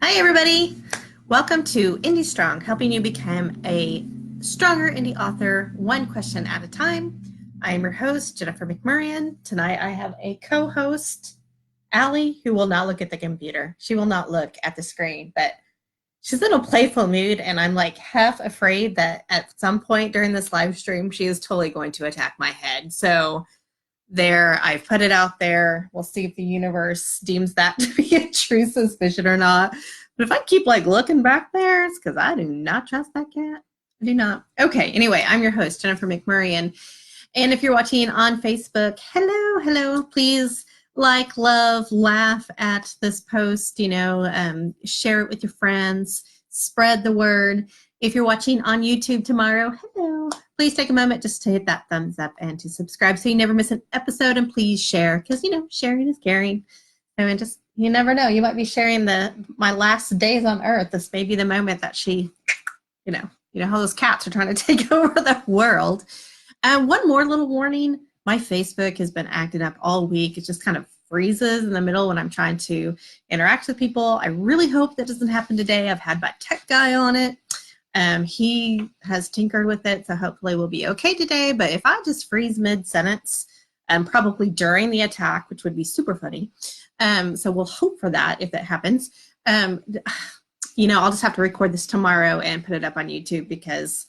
Hi, everybody. Welcome to Indie Strong, helping you become a stronger indie author one question at a time. I am your host, Jennifer McMurrian. Tonight I have a co-host, Allie, who will not look at the computer. She will not look at the screen, but she's in a playful mood, and I'm like half afraid that at some point during this live stream, she is totally going to attack my head. So there, I've put it out there. We'll see if the universe deems that to be a true suspicion or not. But if I keep like looking back there, it's because I do not trust that cat. I do not. Okay, anyway, I'm your host, Jennifer McMurrian. And if you're watching on Facebook, hello, please like, love, laugh at this post, share it with your friends, spread the word. If you're watching on YouTube tomorrow, hello. Please take a moment just to hit that thumbs up and to subscribe so you never miss an episode, and please share because, sharing is caring. And just, you never know, you might be sharing my last days on earth. This may be the moment that she, you know how those cats are trying to take over the world. One more little warning, my Facebook has been acting up all week. It just kind of freezes in the middle when I'm trying to interact with people. I really hope that doesn't happen today. I've had my tech guy on it. He has tinkered with it, so hopefully we'll be okay today. But if I just freeze mid-sentence, probably during the attack, which would be super funny. So we'll hope for that if that happens. I'll just have to record this tomorrow and put it up on YouTube because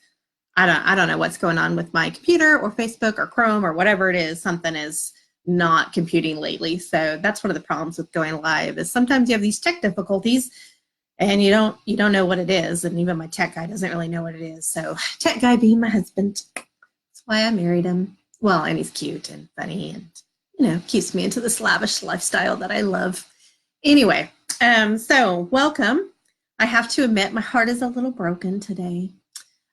I don't know what's going on with my computer or Facebook or Chrome or whatever it is. Something is not computing lately. So that's one of the problems with going live is sometimes you have these tech difficulties and you don't know what it is. And even my tech guy doesn't really know what it is. So tech guy being my husband, that's why I married him. Well, and he's cute and funny and, keeps me into this lavish lifestyle that I love. Anyway, so welcome. I have to admit my heart is a little broken today.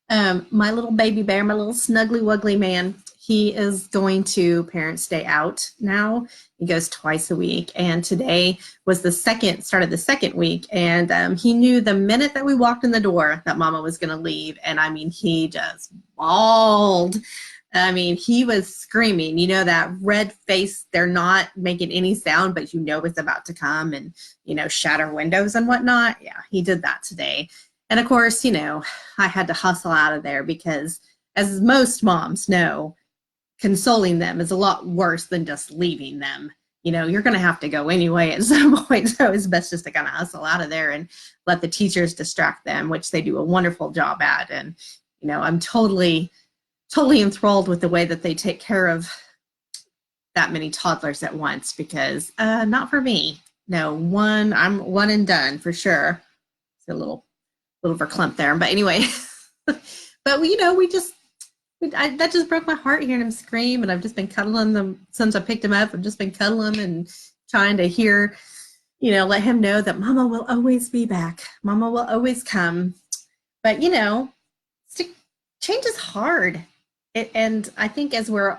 My little baby bear, my little snuggly wuggly man, he is going to Parents' Day out now. He goes twice a week, and today was started the second week, and he knew the minute that we walked in the door that Mama was going to leave, and I mean, he just bawled. I mean, he was screaming, that red face, they're not making any sound, but it's about to come and, shatter windows and whatnot. Yeah, he did that today. And of course, I had to hustle out of there because, as most moms know, consoling them is a lot worse than just leaving them. You're going to have to go anyway at some point. So it's best just to kind of hustle out of there and let the teachers distract them, which they do a wonderful job at. And, I'm totally enthralled with the way that they take care of that many toddlers at once because not for me. No, I'm one and done for sure. It's a little verklempt there. But anyway, but that just broke my heart hearing him scream, and I've just been cuddling them since I picked him up. I've just been cuddling and trying to hear, let him know that Mama will always be back. Mama will always come. But, change is hard. And I think as we're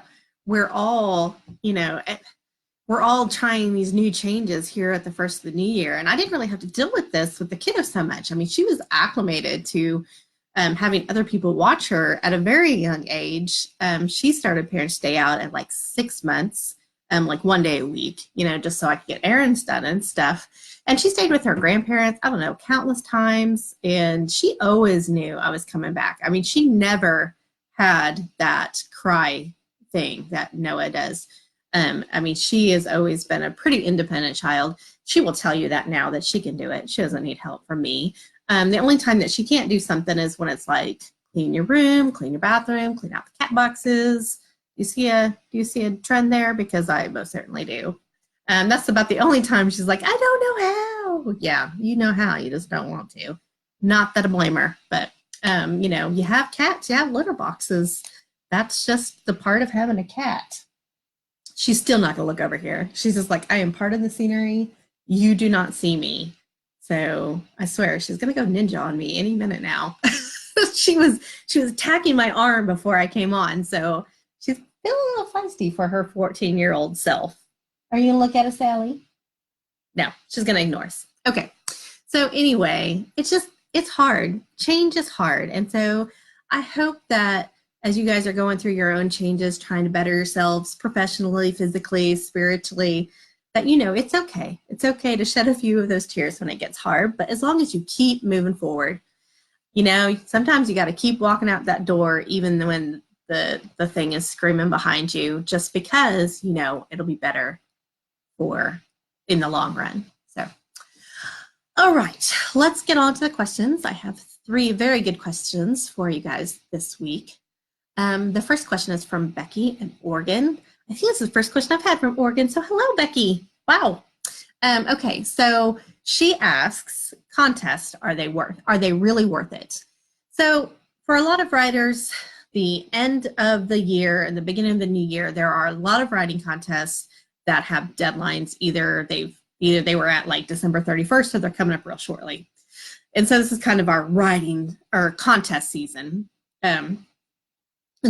all, we're all trying these new changes here at the first of the new year. And I didn't really have to deal with this with the kiddo so much. I mean, she was acclimated to having other people watch her at a very young age. She started Parents' Day out at like 6 months, like one day a week, just so I could get errands done and stuff. And she stayed with her grandparents, I don't know, countless times. And she always knew I was coming back. I mean, she never had that cry thing that Noah does. She has always been a pretty independent child. She will tell you that now that she can do it. She doesn't need help from me. The only time that she can't do something is when it's like clean your room, clean your bathroom, clean out the cat boxes. Do you see a trend there? Because I most certainly do. That's about the only time she's like, I don't know how. Yeah, you know how. You just don't want to. Not that I blame her, but you have cats, you have litter boxes. That's just the part of having a cat. She's still not gonna look over here. She's just like, I am part of the scenery. You do not see me. So I swear she's gonna go ninja on me any minute now. she was attacking my arm before I came on. So she's feeling a little feisty for her 14-year-old self. Are you gonna look at us, Sally? No, she's gonna ignore us. Okay. So anyway, it's hard. Change is hard. And so I hope that as you guys are going through your own changes, trying to better yourselves professionally, physically, spiritually, that, you know, it's okay. It's okay to shed a few of those tears when it gets hard, but as long as you keep moving forward, you know, sometimes you got to keep walking out that door, even when the thing is screaming behind you, just because, you know, it'll be better for in the long run. So, all right, let's get on to the questions. I have 3 very good questions for you guys this week. The first question is from Becky in Oregon. I think this is the first question I've had from Oregon. So hello, Becky. Wow. Okay, so she asks, contests, are they really worth it? So for a lot of writers, the end of the year and the beginning of the new year, there are a lot of writing contests that have deadlines. Either they were at like December 31st or they're coming up real shortly. And so this is kind of our writing or contest season. And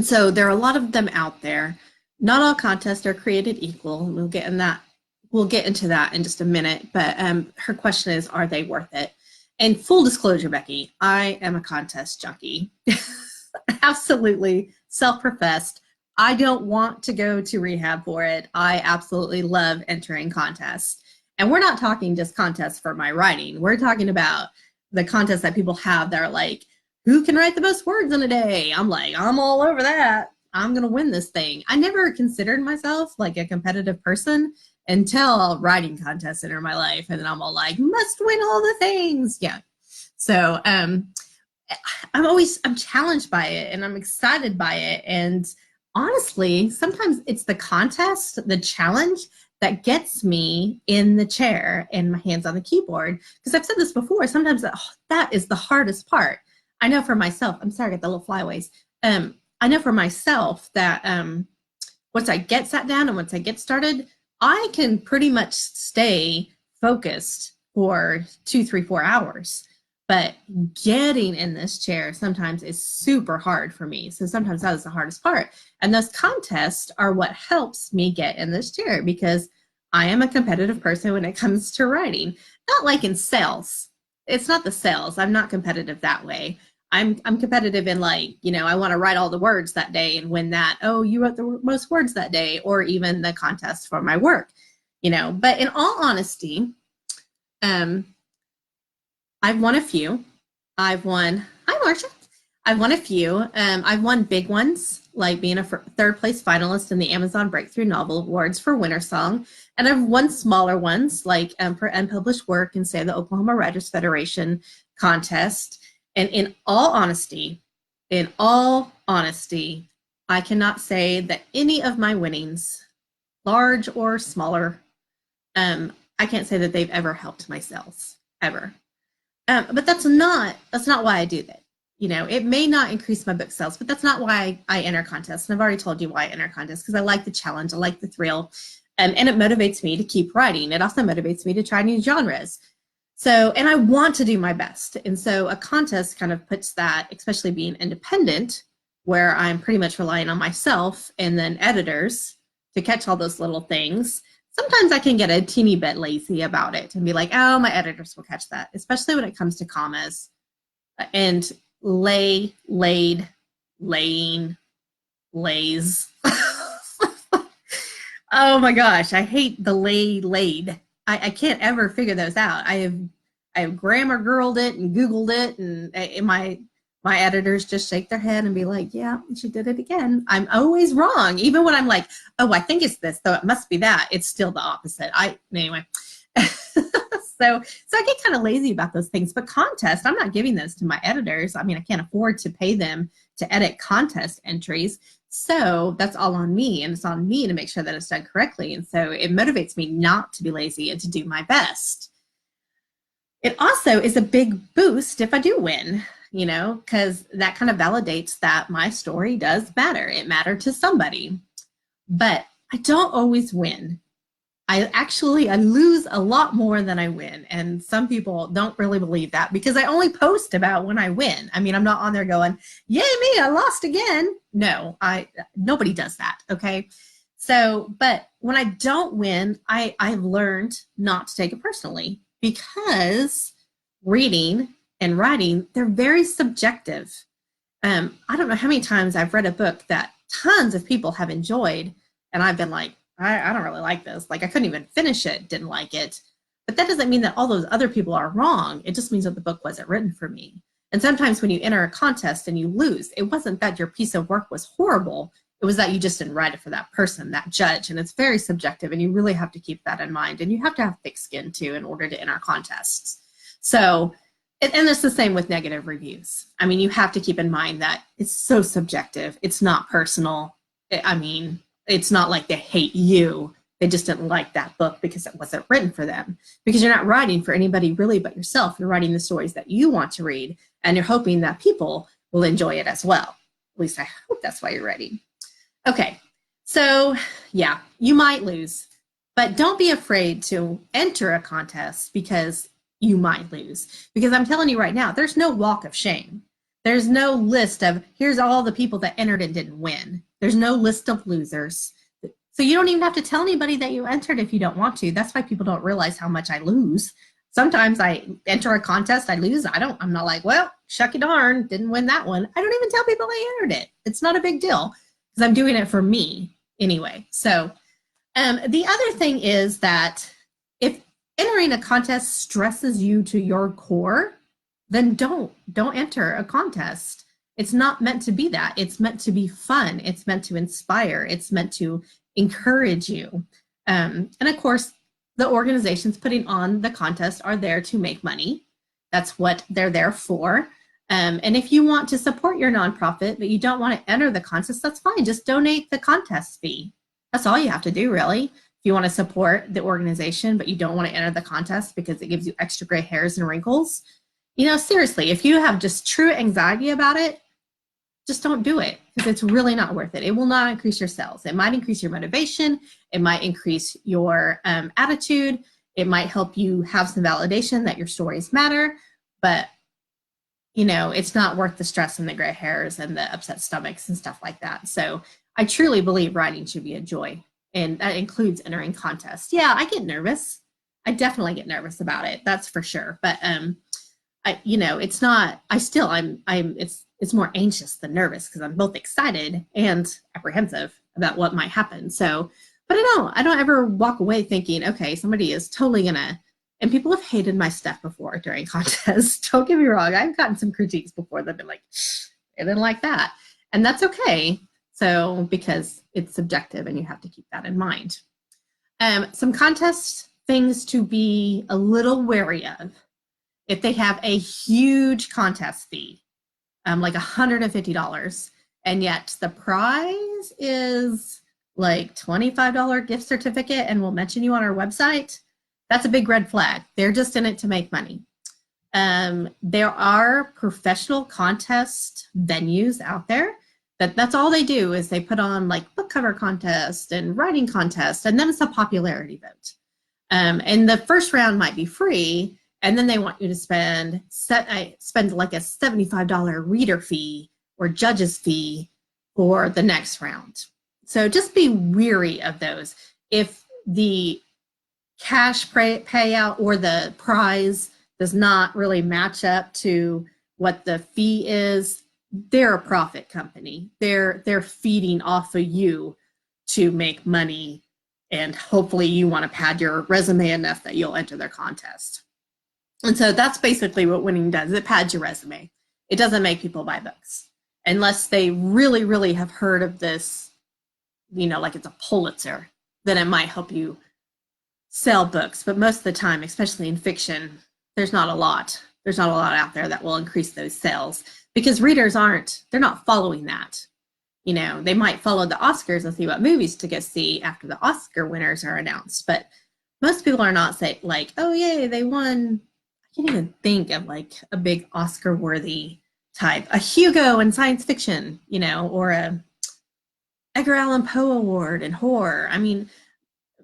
so there are a lot of them out there. Not all contests are created equal. We'll get into that in just a minute. But her question is, are they worth it? And full disclosure, Becky, I am a contest junkie. Absolutely self-professed. I don't want to go to rehab for it. I absolutely love entering contests. And we're not talking just contests for my writing. We're talking about the contests that people have that are like, who can write the most words in a day? I'm like, I'm all over that. I'm going to win this thing. I never considered myself like a competitive person until writing contests enter my life. And then I'm all like, must win all the things. Yeah. So I'm challenged by it and I'm excited by it. And honestly, sometimes it's the contest, the challenge that gets me in the chair and my hands on the keyboard. Because I've said this before, sometimes that is the hardest part. I know for myself, I'm sorry, I got the little flyaways. I know for myself that once I get sat down and once I get started, I can pretty much stay focused for 2, 3, 4 hours. But getting in this chair sometimes is super hard for me. So sometimes that is the hardest part. And those contests are what helps me get in this chair because I am a competitive person when it comes to writing. Not like in sales. It's not the sales. I'm not competitive that way. I'm competitive in like, you know, I want to write all the words that day and win that. Oh, you wrote the most words that day, or even the contest for my work, you know. But in all honesty, I've won a few. Hi, Marcia. I've won a few. I've won big ones, like being a 3rd place finalist in the Amazon Breakthrough Novel Awards for Winter Song. And I've won smaller ones, like for unpublished work in, say, the Oklahoma Writers Federation contest. And in all honesty, I cannot say that any of my winnings, large or smaller, I can't say that they've ever helped my sales, ever. But that's not why I do that. You know, it may not increase my book sales, but that's not why I enter contests. And I've already told you why I enter contests, because I like the challenge, I like the thrill, and it motivates me to keep writing. It also motivates me to try new genres. So, and I want to do my best. And so a contest kind of puts that, especially being independent, where I'm pretty much relying on myself and then editors to catch all those little things. Sometimes I can get a teeny bit lazy about it and be like, oh, my editors will catch that, especially when it comes to commas and laid, laying, lays. Oh my gosh, I hate the laid. I can't ever figure those out. I have grammar girled it and Googled it, and my editors just shake their head and be like, yeah, she did it again. I'm always wrong. Even when I'm like, oh, I think it's this, so it must be that. It's still the opposite. Anyway. So I get kind of lazy about those things. But contest, I'm not giving those to my editors. I mean, I can't afford to pay them to edit contest entries. So that's all on me, and it's on me to make sure that it's done correctly. And so it motivates me not to be lazy and to do my best. It also is a big boost if I do win, you know, because that kind of validates that my story does matter. It mattered to somebody. But I don't always win. I lose a lot more than I win. And some people don't really believe that because I only post about when I win. I mean, I'm not on there going, yay me, I lost again. No, nobody does that. Okay. So, but when I don't win, I've learned not to take it personally because reading and writing, they're very subjective. I don't know how many times I've read a book that tons of people have enjoyed. And I've been like, I don't really like this. Like I couldn't even finish it, didn't like it. But that doesn't mean that all those other people are wrong. It just means that the book wasn't written for me. And sometimes when you enter a contest and you lose, it wasn't that your piece of work was horrible. It was that you just didn't write it for that person, that judge. And it's very subjective. And you really have to keep that in mind. And you have to have thick skin too in order to enter contests. So, and it's the same with negative reviews. I mean, you have to keep in mind that it's so subjective. It's not personal. I mean, it's not like they hate you. They just didn't like that book because it wasn't written for them. Because you're not writing for anybody really but yourself. You're writing the stories that you want to read, and you're hoping that people will enjoy it as well. At least I hope that's why you're writing. Okay, so yeah, you might lose, but don't be afraid to enter a contest because you might lose. Because I'm telling you right now, there's no walk of shame. There's no list of, here's all the people that entered and didn't win. There's no list of losers. So you don't even have to tell anybody that you entered if you don't want to. That's why people don't realize how much I lose. Sometimes I enter a contest, I lose. I'm not like, well, shucky darn, didn't win that one. I don't even tell people I entered it. It's not a big deal because I'm doing it for me anyway. So the other thing is that if entering a contest stresses you to your core, then don't enter a contest. It's not meant to be that. It's meant to be fun. It's meant to inspire. It's meant to encourage you. And of course, the organizations putting on the contest are there to make money. That's what they're there for. And if you want to support your nonprofit, but you don't want to enter the contest, that's fine. Just donate the contest fee. That's all you have to do, really. If you want to support the organization, but you don't want to enter the contest because it gives you extra gray hairs and wrinkles, seriously, if you have just true anxiety about it, just don't do it because it's really not worth it. It will not increase your sales. It might increase your motivation. It might increase your attitude. It might help you have some validation that your stories matter, but it's not worth the stress and the gray hairs and the upset stomachs and stuff like that. So I truly believe writing should be a joy, and that includes entering contests. Yeah, I get nervous. I definitely get nervous about it. That's for sure. But it's not. It's more anxious than nervous because I'm both excited and apprehensive about what might happen. So, but I don't ever walk away thinking, okay, somebody is totally gonna. And people have hated my stuff before during contests. Don't get me wrong. I've gotten some critiques before that have been like, I didn't like that. And that's okay. So, because it's subjective and you have to keep that in mind. Some contest things to be a little wary of. If they have a huge contest fee, like $150, and yet the prize is like $25 gift certificate and we'll mention you on our website, that's a big red flag. They're just in it to make money. There are professional contest venues out there that's all they do is they put on like book cover contest and writing contest, and then it's a popularity vote. And the first round might be free, and then they want you to spend like a $75 reader fee or judge's fee for the next round. So just be weary of those. If the cash payout or the prize does not really match up to what the fee is, they're a profit company. They're feeding off of you to make money, and hopefully you want to pad your resume enough that you'll enter their contest. And so that's basically what winning does. It pads your resume. It doesn't make people buy books unless they really, really have heard of this, like it's a Pulitzer, then it might help you sell books. But most of the time, especially in fiction, there's not a lot out there that will increase those sales because readers they're not following that. They might follow the Oscars and see what movies to go see after the Oscar winners are announced. But most people are not saying like, oh, yay, they won. I can't even think of like a big Oscar worthy type, a Hugo in science fiction, or a Edgar Allan Poe award in horror. I mean,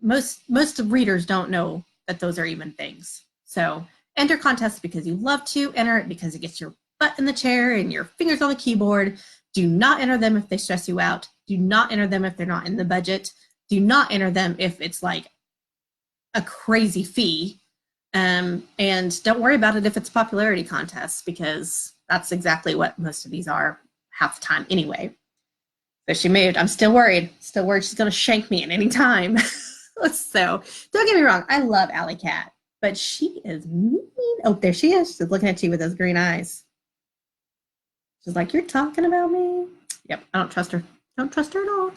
most readers don't know that those are even things. So enter contests because you love to, enter it because it gets your butt in the chair and your fingers on the keyboard. Do not enter them if they stress you out. Do not enter them if they're not in the budget. Do not enter them if it's like a crazy fee. And don't worry about it if it's popularity contests, because that's exactly what most of these are half the time anyway. but she moved. I'm still worried. Still worried she's going to shank me at any time. So don't get me wrong. I love Alley Cat, but she is mean. Oh, there she is. She's looking at you with those green eyes. She's like, you're talking about me? Yep, I don't trust her. Don't trust her at all.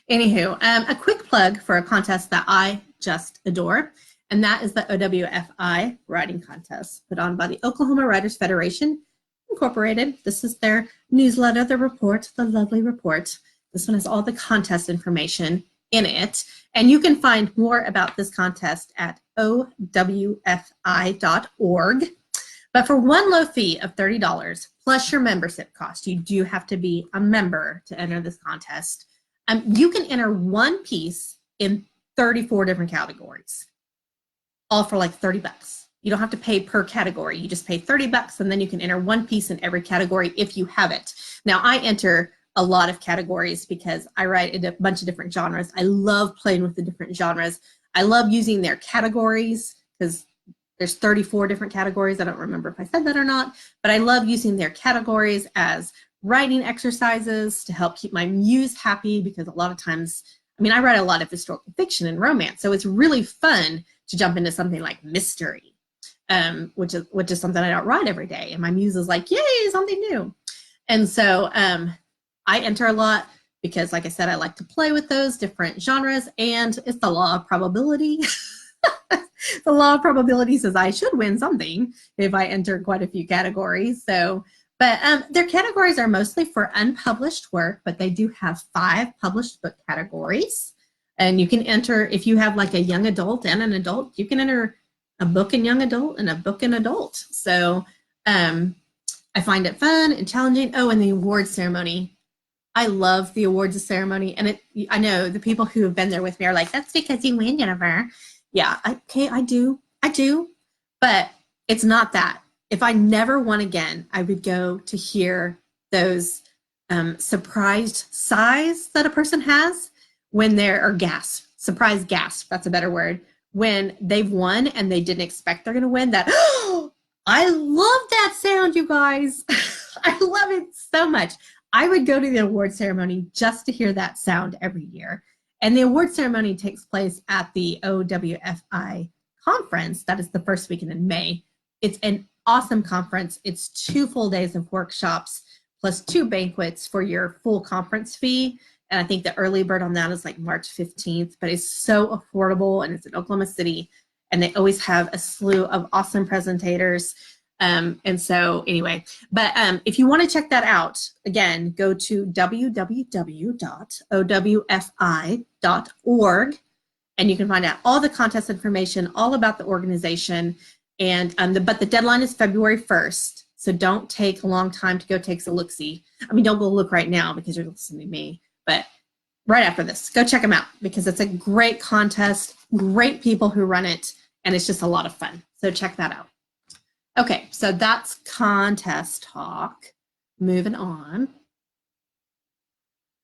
Anywho, a quick plug for a contest that I just adore, and that is the OWFI Writing Contest put on by the Oklahoma Writers Federation Incorporated. This is their newsletter, the report, the lovely report. This one has all the contest information in it, and you can find more about this contest at owfi.org. But for one low fee of $30 plus your membership cost, you do have to be a member to enter this contest. You can enter one piece in 34 different categories, all for like $30. You don't have to pay per category. You just pay $30 and then you can enter one piece in every category if you have it. Now, I enter a lot of categories because I write in a bunch of different genres. I love playing with the different genres. I love using their categories because there's 34 different categories. I don't remember if I said that or not, but I love using their categories as writing exercises to help keep my muse happy, because a lot of times, I mean, I write a lot of historical fiction and romance, so it's really fun to jump into something like mystery, which is something I don't write every day, and my muse is like, yay, something new. And so I enter a lot because, like I said, I like to play with those different genres, and it's the law of probability. The law of probability says I should win something if I enter quite a few categories. So, but their categories are mostly for unpublished work, but they do have 5 published book categories. And you can enter, if you have like a young adult and an adult, you can enter a book in young adult and a book in adult. So I find it fun and challenging. Oh, and the awards ceremony. I love the awards ceremony. And I know the people who have been there with me are like, that's because you win, Jennifer. Yeah, okay, I do. But it's not that. If I never won again, I would go to hear those surprised sighs that a person has when they're, or gasp, surprise gasp, that's a better word, when they've won and they didn't expect they're going to win. That, oh, I love that sound, you guys. I love it so much. I would go to the award ceremony just to hear that sound every year. And the award ceremony takes place at the OWFI conference. That is the first weekend in May. It's an awesome conference. It's 2 full days of workshops plus 2 banquets for your full conference fee. And I think the early bird on that is like March 15th, but it's so affordable, and it's in Oklahoma City, and they always have a slew of awesome presentators. And so anyway, but if you want to check that out, again, go to www.owfi.org, and you can find out all the contest information, all about the organization. And but the deadline is February 1st, so don't take a long time to go take a look-see. I mean, don't go look right now because you're listening to me, but right after this, go check them out because it's a great contest, great people who run it, and it's just a lot of fun. So check that out. Okay, so that's contest talk. Moving on.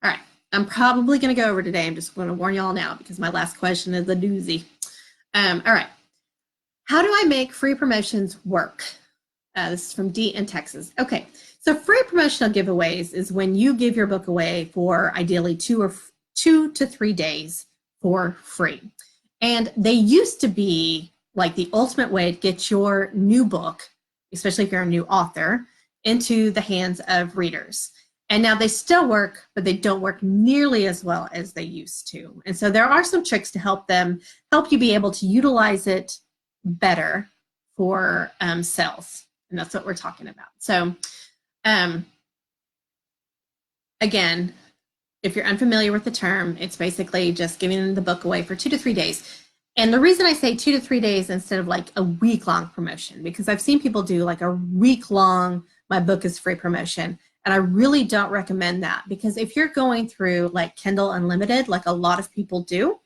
All right, I'm probably going to go over today. I'm just going to warn y'all now because my last question is a doozy. All right, how do I make free promotions work? This is from Dee in Texas. Okay, so free promotional giveaways is when you give your book away for ideally 2 to 3 days for free. And they used to be like the ultimate way to get your new book, especially if you're a new author, into the hands of readers. And now they still work, but they don't work nearly as well as they used to. And so there are some tricks to help you be able to utilize it better for sales. And that's what we're talking about. So again, if you're unfamiliar with the term, it's basically just giving the book away for 2 to 3 days. And the reason I say 2 to 3 days instead of like a week-long promotion, because I've seen people do like a week-long, my book is free promotion. And I really don't recommend that, because if you're going through like Kindle Unlimited, like a lot of people do,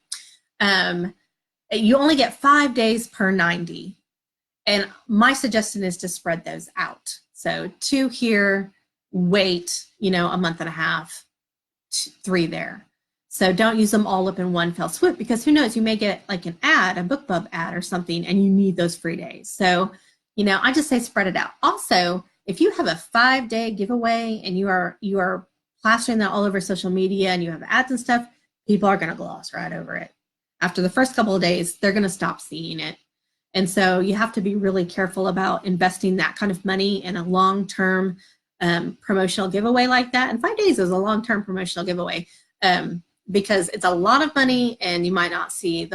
you only get 5 days per 90. And my suggestion is to spread those out. So 2 here, wait, a month and a half, 3 there. So don't use them all up in one fell swoop, because who knows, you may get like an ad, a BookBub ad or something, and you need those free days. So, I just say spread it out. Also, if you have a 5-day giveaway and you are plastering that all over social media and you have ads and stuff, people are going to gloss right over it. After the first couple of days, they're going to stop seeing it. And so you have to be really careful about investing that kind of money in a long-term promotional giveaway like that. And 5 days is a long-term promotional giveaway because it's a lot of money, and you might not see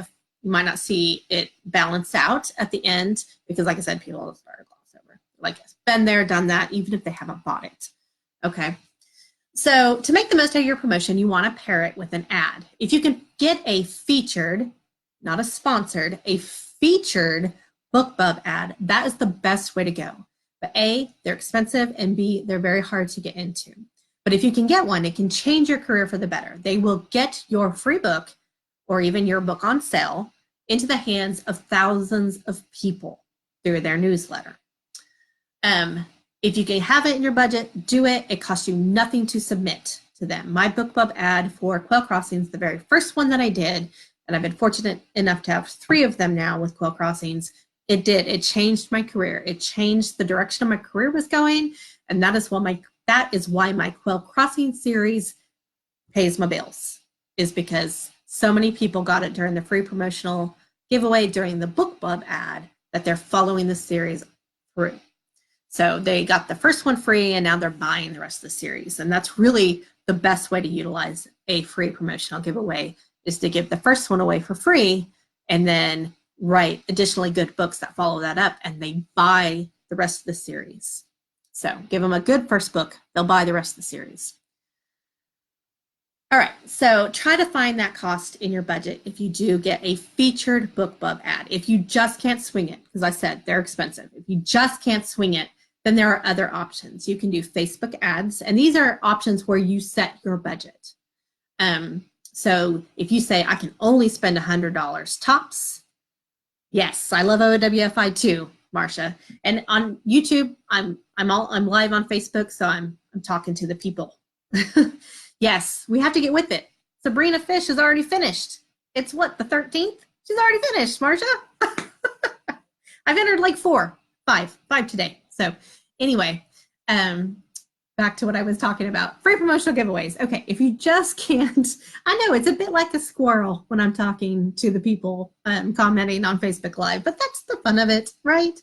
it balance out at the end because, like I said, people will start to gloss over. Like, been there, done that, even if they haven't bought it. Okay. So to make the most out of your promotion, you want to pair it with an ad. If you can get a featured, not a sponsored, a featured BookBub ad, that is the best way to go. But A, they're expensive, and B, they're very hard to get into. But if you can get one, it can change your career for the better. They will get your free book or even your book on sale into the hands of thousands of people through their newsletter. If you can have it in your budget, do it. It costs you nothing to submit to them. My BookBub ad for Quail Crossings, the very first one that I did, and I've been fortunate enough to have 3 of them now with Quail Crossings, it changed my career. It changed the direction my career was going, and that is why my Quail Crossing series pays my bills, is because so many people got it during the free promotional giveaway during the BookBub ad that they're following the series through. So they got the first one free, and now they're buying the rest of the series. And that's really the best way to utilize a free promotional giveaway, is to give the first one away for free and then write additionally good books that follow that up, and they buy the rest of the series. So give them a good first book, they'll buy the rest of the series. All right, so try to find that cost in your budget if you do get a featured BookBub ad. If you just can't swing it, because I said they're expensive, if you just can't swing it, then there are other options. You can do Facebook ads, and these are options where you set your budget. So if you say, I can only spend $100 tops, yes, I love OWFI too, Marcia. And on YouTube, I'm live on Facebook, so I'm talking to the people. Yes, we have to get with it. Sabrina Fish is already finished. It's what, the 13th? She's already finished, Marcia. I've entered like 5 today. So anyway, back to what I was talking about. Free promotional giveaways. Okay, if you just can't, I know it's a bit like a squirrel when I'm talking to the people commenting on Facebook Live, but that's the fun of it, right?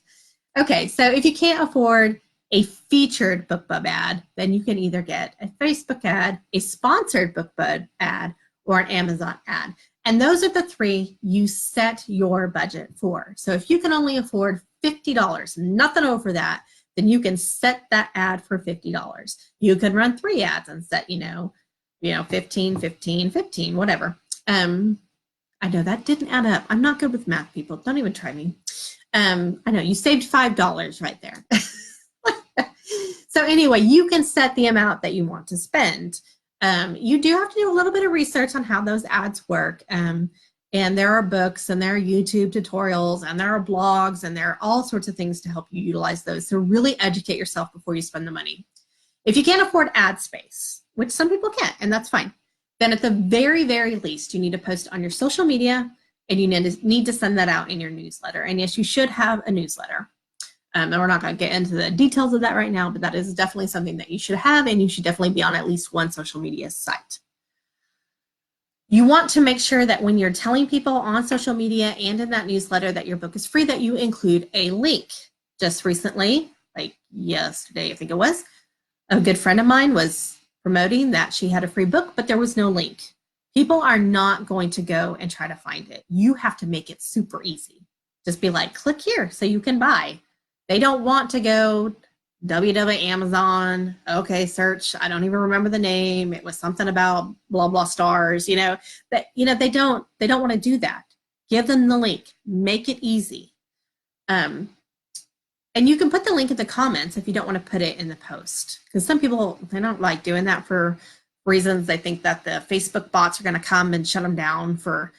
Okay, so if you can't afford a featured BookBub ad, then you can either get a Facebook ad, a sponsored BookBub ad, or an Amazon ad. And those are the 3 you set your budget for. So if you can only afford $50, nothing over that, then you can set that ad for $50. You could run 3 ads and set, 15, 15, 15, whatever. I know that didn't add up. I'm not good with math, people. Don't even try me. I know you saved $5 right there. So anyway, you can set the amount that you want to spend. You do have to do a little bit of research on how those ads work. And there are books, and there are YouTube tutorials, and there are blogs, and there are all sorts of things to help you utilize those. So really educate yourself before you spend the money. If you can't afford ad space, which some people can't, and that's fine, then at the very, very least, you need to post on your social media, and you need to send that out in your newsletter. And yes, you should have a newsletter. And we're not going to get into the details of that right now, but that is definitely something that you should have, and you should definitely be on at least one social media site. You want to make sure that when you're telling people on social media and in that newsletter that your book is free, that you include a link. Just recently, like yesterday, I think it was, a good friend of mine was promoting that she had a free book, but there was no link. People are not going to go and try to find it. You have to make it super easy. Just be like, click here so you can buy. They don't want to go Amazon, okay, search, I don't even remember the name. It was something about blah, blah stars, they don't want to do that. Give them the link, make it easy. And you can put the link in the comments if you don't want to put it in the post, because some people, they don't like doing that for reasons. They think that the Facebook bots are going to come and shut them down for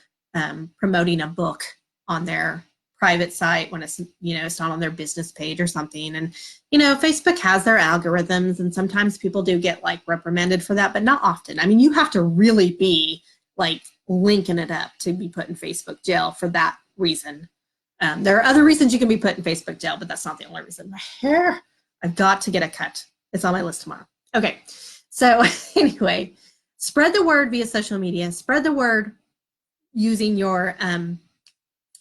promoting a book on their private site when it's, it's not on their business page or something. And, Facebook has their algorithms, and sometimes people do get like reprimanded for that, but not often. I mean, you have to really be like linking it up to be put in Facebook jail for that reason. There are other reasons you can be put in Facebook jail, but that's not the only reason. My hair, I've got to get a cut. It's on my list tomorrow. Okay. So anyway, spread the word via social media, spread the word using your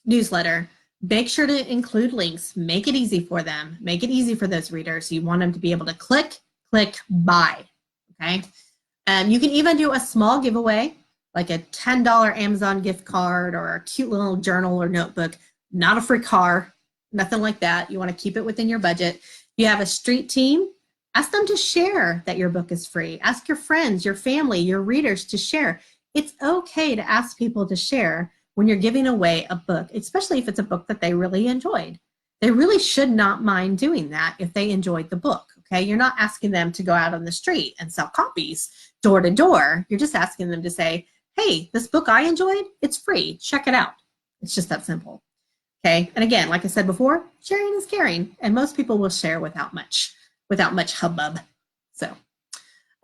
newsletter. Make sure to include links, make it easy for them, make it easy for those readers. You want them to be able to click, buy, okay? You can even do a small giveaway, like a $10 Amazon gift card or a cute little journal or notebook, not a free car, nothing like that. You want to keep it within your budget. If you have a street team, ask them to share that your book is free. Ask your friends, your family, your readers to share. It's okay to ask people to share when you're giving away a book, especially if it's a book that they really enjoyed. They really should not mind doing that if they enjoyed the book, okay? You're not asking them to go out on the street and sell copies door to door. You're just asking them to say, hey, this book I enjoyed, it's free, check it out. It's just that simple, okay? And again, like I said before, sharing is caring, and most people will share without much hubbub. So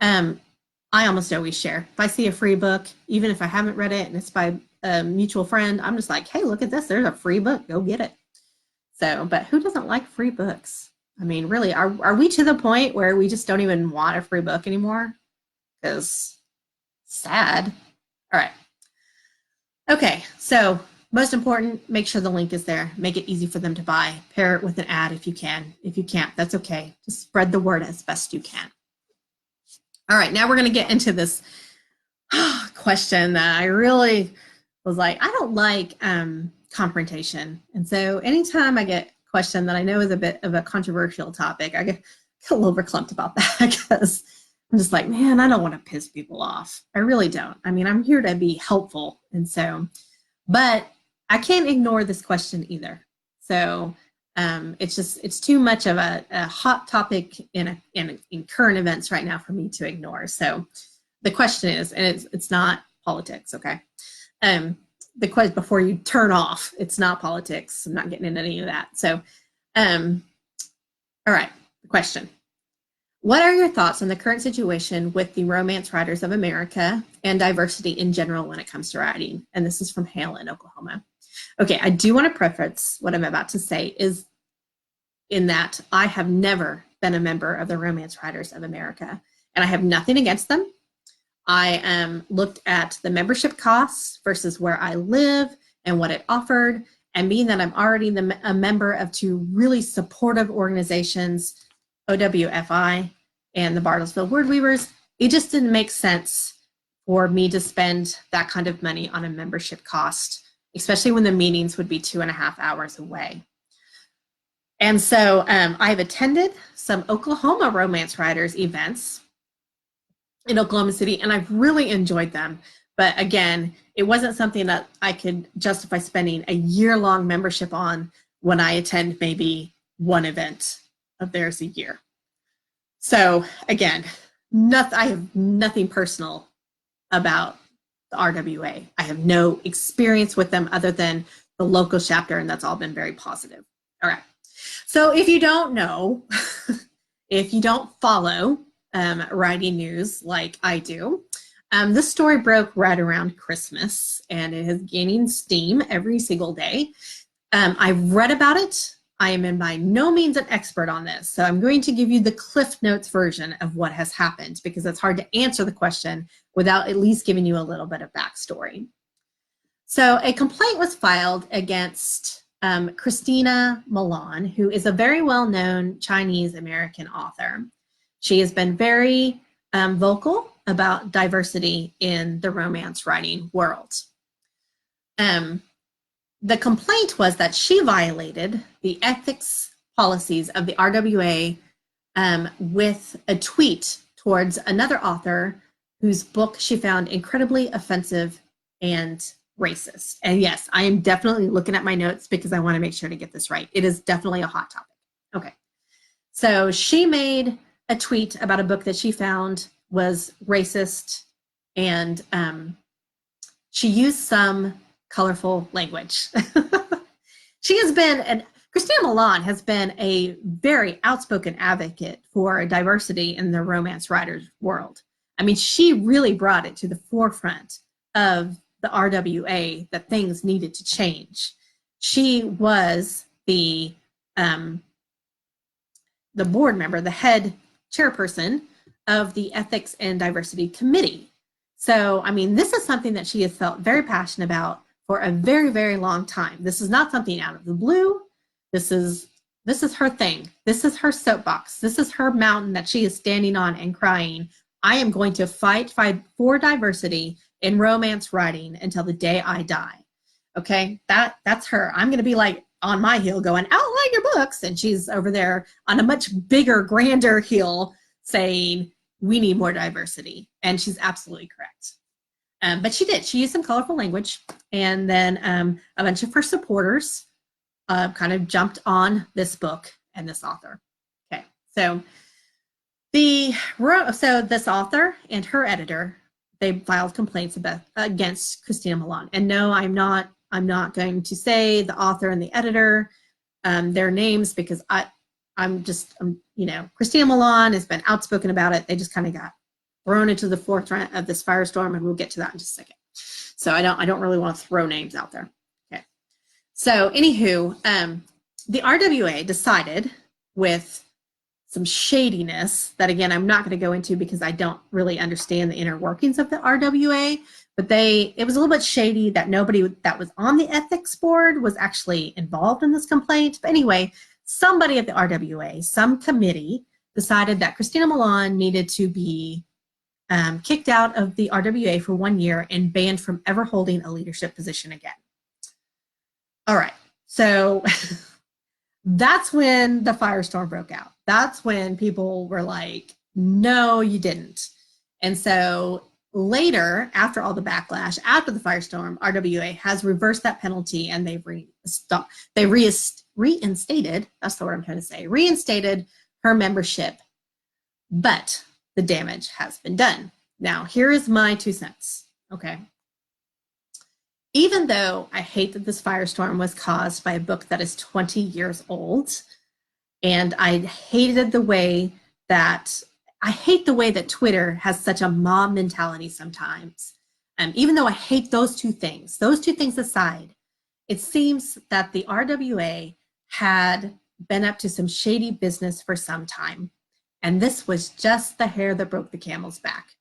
I almost always share. If I see a free book, even if I haven't read it and it's by a mutual friend, I'm just like, hey, look at this, there's a free book, go get it. So, but who doesn't like free books? I mean, really, are we to the point where we just don't even want a free book anymore? Because sad. All right. Okay, so most important, make sure the link is there. Make it easy for them to buy. Pair it with an ad if you can. If you can't, that's okay. Just spread the word as best you can. All right, now we're going to get into this question that I really was like, I don't like confrontation. And so anytime I get a question that I know is a bit of a controversial topic, I get a little verklempt about that because I'm just like, man, I don't want to piss people off. I really don't. I mean, I'm here to be helpful. And so, but I can't ignore this question either. So it's too much of a hot topic in current events right now for me to ignore. So the question is, and it's not politics, okay? The question before you turn off, it's not politics. I'm not getting into any of that. So, all right, the question. What are your thoughts on the current situation with the Romance Writers of America and diversity in general when it comes to writing? And this is from Hale in Oklahoma. Okay, I do want to preface what I'm about to say is in that I have never been a member of the Romance Writers of America, and I have nothing against them. I looked at the membership costs versus where I live and what it offered, and being that I'm already a member of two really supportive organizations, OWFI and the Bartlesville Word Weavers, it just didn't make sense for me to spend that kind of money on a membership cost, especially when the meetings would be 2.5 hours away. And so I've attended some Oklahoma romance writers events in Oklahoma City, and I've really enjoyed them. But again, it wasn't something that I could justify spending a year-long membership on when I attend maybe one event of theirs a year. So again, I have nothing personal about the RWA. I have no experience with them other than the local chapter, and that's all been very positive. All right. So if you don't know, if you don't follow writing news like I do, this story broke right around Christmas, and it is gaining steam every single day. I've read about it. I am by no means an expert on this, so I'm going to give you the Cliff Notes version of what has happened because it's hard to answer the question without at least giving you a little bit of backstory. So a complaint was filed against Christina Milan, who is a very well-known Chinese-American author. She has been very vocal about diversity in the romance writing world. The complaint was that she violated the ethics policies of the RWA with a tweet towards another author whose book she found incredibly offensive and racist. And yes, I am definitely looking at my notes because I want to make sure to get this right. It is definitely a hot topic. Okay. So she made a tweet about a book that she found was racist, and she used some colorful language. Christina Milan has been a very outspoken advocate for diversity in the romance writers world. I mean, she really brought it to the forefront of the RWA that things needed to change. She was the board member, the head chairperson of the Ethics and Diversity Committee. So, I mean, this is something that she has felt very passionate about for a very, very long time. This is not something out of the blue. This is her thing. This is her soapbox. This is her mountain that she is standing on and crying, I am going to fight for diversity in romance writing until the day I die. Okay, that's her. I'm going to be like on my hill going, I don't like your books. And she's over there on a much bigger, grander hill saying, we need more diversity. And she's absolutely correct. But she did. She used some colorful language. And then a bunch of her supporters kind of jumped on this book and this author. Okay, so this author and her editor, they filed complaints against Christina Milan. And no, I'm not going to say the author and the editor, their names, because Christina Milan has been outspoken about it. They just kind of got thrown into the forefront of this firestorm, and we'll get to that in just a second. So I don't really want to throw names out there. Okay. So anywho, the RWA decided, with some shadiness that, again, I'm not going to go into because I don't really understand the inner workings of the RWA, but it was a little bit shady that nobody that was on the ethics board was actually involved in this complaint. But anyway, somebody at the RWA, some committee, decided that Christina Milan needed to be kicked out of the RWA for 1 year and banned from ever holding a leadership position again. All right, so that's when the firestorm broke out. That's when people were like, no, you didn't. And so later, after all the backlash, after the firestorm, RWA has reversed that penalty, and they've reinstated, that's the word I'm trying to say, reinstated her membership, but the damage has been done. Now, here is my 2 cents, okay? Even though I hate that this firestorm was caused by a book that is 20 years old, and I hate the way that Twitter has such a mob mentality sometimes. Even though I hate those two things aside, it seems that the RWA had been up to some shady business for some time. And this was just the hair that broke the camel's back.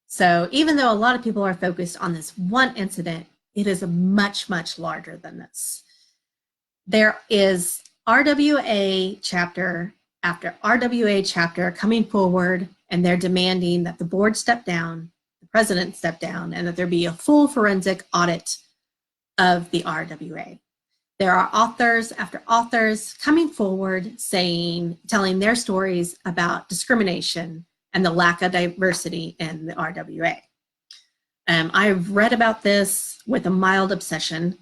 So even though a lot of people are focused on this one incident, it is much, much larger than this. There is RWA chapter after RWA chapter coming forward, and they're demanding that the board step down, the president step down, and that there be a full forensic audit of the RWA. There are authors after authors coming forward telling their stories about discrimination and the lack of diversity in the RWA. I've read about this with a mild obsession.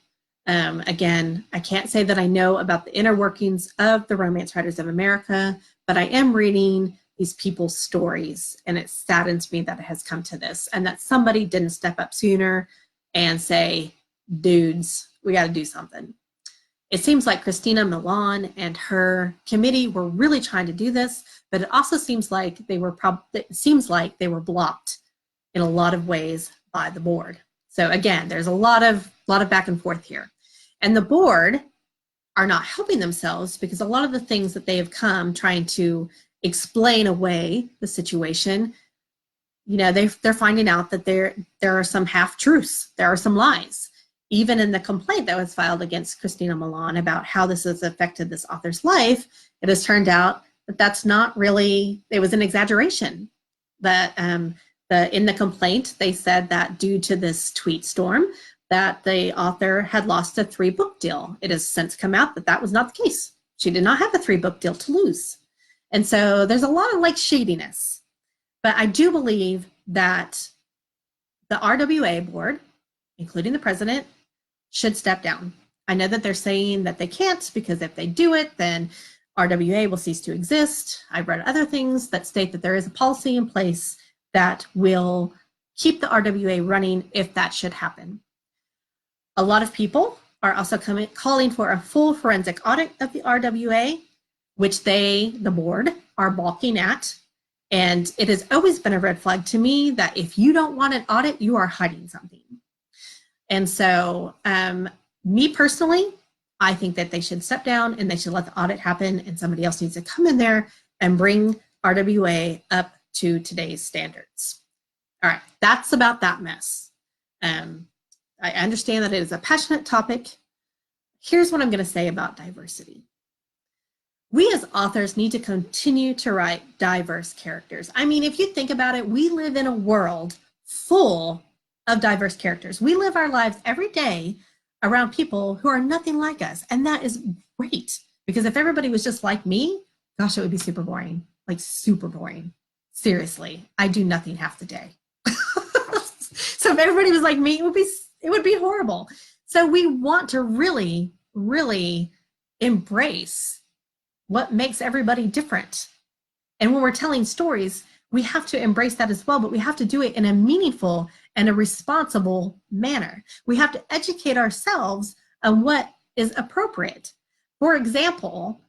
Again, I can't say that I know about the inner workings of the Romance Writers of America, but I am reading these people's stories, and it saddens me that it has come to this, and that somebody didn't step up sooner and say, dudes, we got to do something. It seems like Christina Milan and her committee were really trying to do this, but it also seems like they were blocked in a lot of ways by the board. So again, there's a lot of back and forth here. And the board are not helping themselves, because a lot of the things that they have come trying to explain away the situation, they're finding out that there are some half-truths, there are some lies. Even in the complaint that was filed against Christina Milan about how this has affected this author's life, it has turned out that that's not really, it was an exaggeration. That in the complaint, they said that due to this tweet storm, that the author had lost a 3-book deal. It has since come out that that was not the case. She did not have a 3-book deal to lose. And so there's a lot of shadiness. But I do believe that the RWA board, including the president, should step down. I know that they're saying that they can't, because if they do it, then RWA will cease to exist. I've read other things that state that there is a policy in place that will keep the RWA running if that should happen. A lot of people are also calling for a full forensic audit of the RWA, which the board, are balking at. And it has always been a red flag to me that if you don't want an audit, you are hiding something. And so me personally, I think that they should step down and they should let the audit happen, and somebody else needs to come in there and bring RWA up to today's standards. All right, that's about that mess. I understand that it is a passionate topic. Here's what I'm going to say about diversity. We as authors need to continue to write diverse characters. I mean, if you think about it, we live in a world full of diverse characters. We live our lives every day around people who are nothing like us. And that is great, because if everybody was just like me, gosh, it would be super boring, like super boring. Seriously, I do nothing half the day. So if everybody was like me, it would be horrible. So we want to really, really embrace what makes everybody different. And when we're telling stories, we have to embrace that as well, but we have to do it in a meaningful and a responsible manner. We have to educate ourselves on what is appropriate. For example,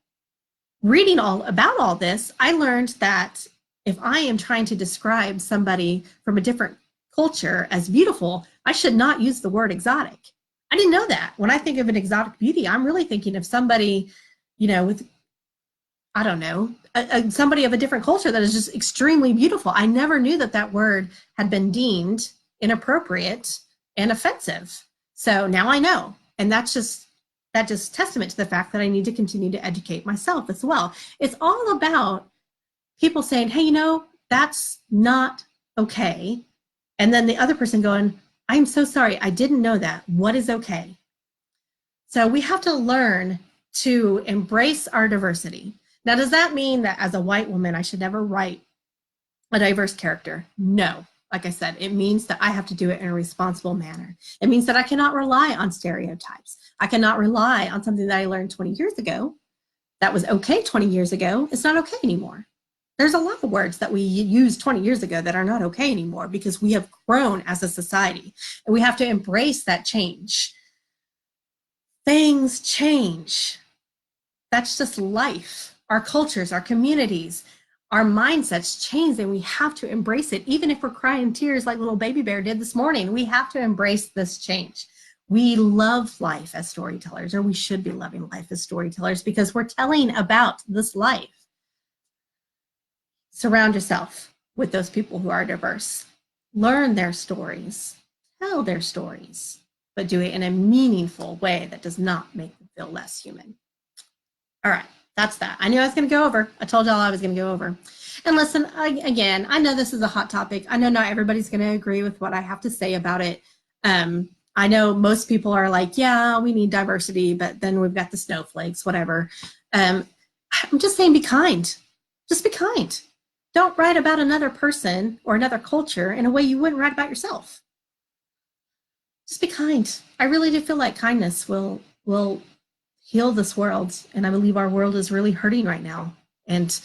reading all about all this, I learned that if I am trying to describe somebody from a different culture as beautiful, I should not use the word exotic. I didn't know that. When I think of an exotic beauty, I'm really thinking of somebody, with, I don't know, somebody of a different culture that is just extremely beautiful. I never knew that word had been deemed inappropriate and offensive. So now I know. And that's just testament to the fact that I need to continue to educate myself as well. It's all about people saying, hey, that's not okay. And then the other person going, I'm so sorry, I didn't know that. What is okay? So we have to learn to embrace our diversity. Now, does that mean that as a white woman, I should never write a diverse character? No. Like I said, it means that I have to do it in a responsible manner. It means that I cannot rely on stereotypes. I cannot rely on something that I learned 20 years ago that was okay 20 years ago. It's not okay anymore. There's a lot of words that we used 20 years ago that are not okay anymore because we have grown as a society, and we have to embrace that change. Things change. That's just life. Our cultures, our communities, our mindsets change, and we have to embrace it. Even if we're crying tears like little baby bear did this morning, we have to embrace this change. We love life as storytellers, or we should be loving life as storytellers, because we're telling about this life. Surround yourself with those people who are diverse. Learn their stories, tell their stories, but do it in a meaningful way that does not make them feel less human. All right, that's that. I knew I was going to go over. I told y'all I was going to go over. And listen, again, I know this is a hot topic. I know not everybody's going to agree with what I have to say about it. I know most people are like, yeah, we need diversity, but then we've got the snowflakes, whatever. I'm just saying, be kind. Just be kind. Don't write about another person or another culture in a way you wouldn't write about yourself. Just be kind. I really do feel like kindness will heal this world. And I believe our world is really hurting right now. And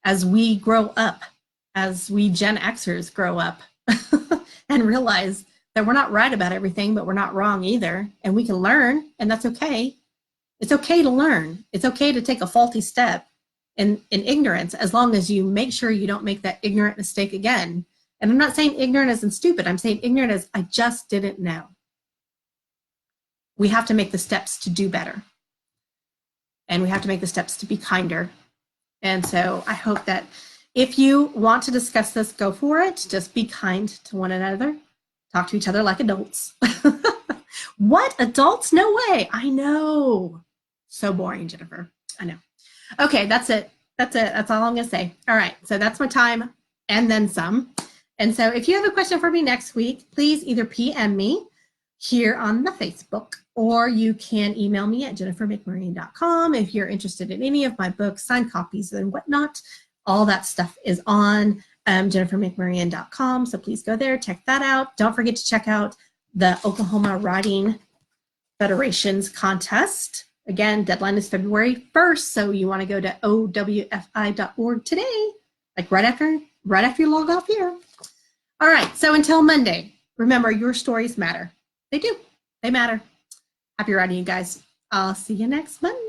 as we grow up, as we Gen Xers grow up and realize that we're not right about everything, but we're not wrong either. And we can learn, and that's okay. It's okay to learn. It's okay to take a faulty step in ignorance, as long as you make sure you don't make that ignorant mistake again. And I'm not saying ignorant as in stupid. I'm saying ignorant as I just didn't know. We have to make the steps to do better. And we have to make the steps to be kinder. And so I hope that if you want to discuss this, go for it. Just be kind to one another. Talk to each other like adults. What? Adults? No way. I know. So boring, Jennifer. I know. Okay, that's it. That's it. That's all I'm going to say. All right. So that's my time and then some. And so if you have a question for me next week, please either PM me here on the Facebook, or you can email me at jennifermcmurray.com. If you're interested in any of my books, signed copies and whatnot, all that stuff is on jennifermcmurray.com. So please go there, check that out. Don't forget to check out the Oklahoma Writing Federation's contest. Again, deadline is February 1st, so you want to go to owfi.org today, like right after you log off here. All right, so until Monday, remember, your stories matter. They do. They matter. Happy writing, you guys. I'll see you next Monday.